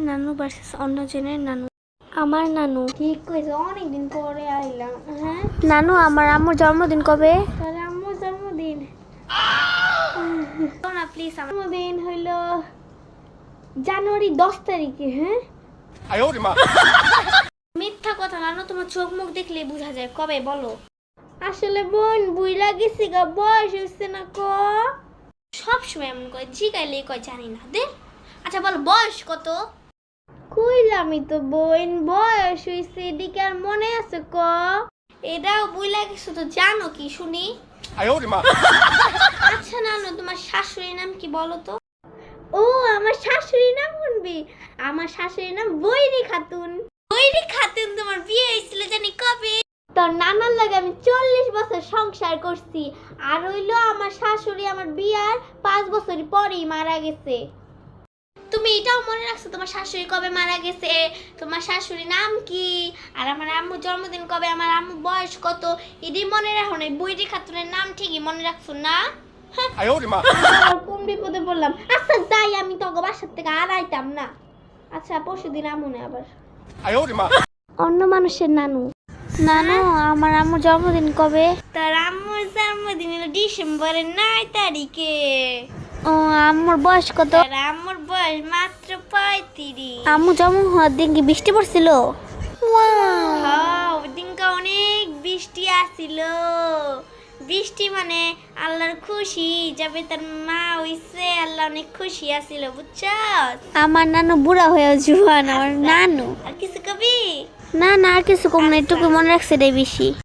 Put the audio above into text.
নানু ভার্সেস অন্যজনের নানু। আমার নানু। ঠিক কইছো, অনেকদিন পরে আইলাম। হ্যাঁ নানু, আমার আম্মুর জন্মদিন কবে? তাহলে আম্মুর জন্মদিন না প্লিজ, আমার জন্মদিন হইল জানুয়ারি 10 তারিখে। হ্যাঁ মিথ্যা কথা নানু, তোমার চোখ মুখ দেখলেই বোঝা যায়। কবে বলো? আসলে বোন বুইলা গেছি গা, বয়স হইছে না ক। সবসময় এমন কয়, জিগাইলেই কয় জানি না দে। আচ্ছা বলো বয়স কত? কইলামই তো বোন, বয়স হইছে, এদিকে আর মনে আছে ক। এটাও বুইলা গেছো তো, জানো কি শুনি? আচ্ছা নানু, তোমার শাশুড়ির নাম কি বলো তো? ও আমার শাশুড়ির নাম শুনবি? আমার শাশুড়ির নাম বৈরি খাতুন। বৈরি খাতুন, তোমার বিয়ে হয়েছিল জানি কবে? তোর নানার লাগে আমি 40 বছর সংসার করছি, আর হইলো আমার শাশুড়ি আমার বিয়ার 5 বছর পরেই মারা গেছে। তুমি এটাও মনে রাখছো তোমার শাশুড়ি কবে মারা গেছে, তোমার শাশুড়ির নাম কি, আর আমার আম্মুর জন্মদিন কবে, আমার আম্মুর বয়স কত, এটাই মনে রাখো না? বৈরি খাতুনের নাম ঠিকই মনে রাখছো না? কোন বিপদে বললাম। আচ্ছা যাই, আমি তো বাসার থেকে আর আইতাম না। আচ্ছা পরশুদিন আমনে আবার অন্য মানুষের নানু। নানু, আমার আম্মুর জন্মদিন কবে? তার আম্মুর জন্মদিন হলো ডিসেম্বরের 9 তারিখে। ও, আম্মুর বয়স কত? তার আম্মুর বয়স মাত্র 35। আম্মু জন্ম হওয়ার দিন কি বৃষ্টি পড়ছিল? হ্যাঁ, ওই দিনকা অনেক বৃষ্টি আসছিল। বৃষ্টি মানে আল্লাহর খুশি, যাবে তার মা হইছে, আল্লাহ অনেক খুশি আছিল, বুঝছো? আমার নানু বুড়া হয়ে জুয়ান, আমার নানু। আর কিছু কবি? না না, আর কিছু কম না, এটুকু মনে রাখছে রে বেশি।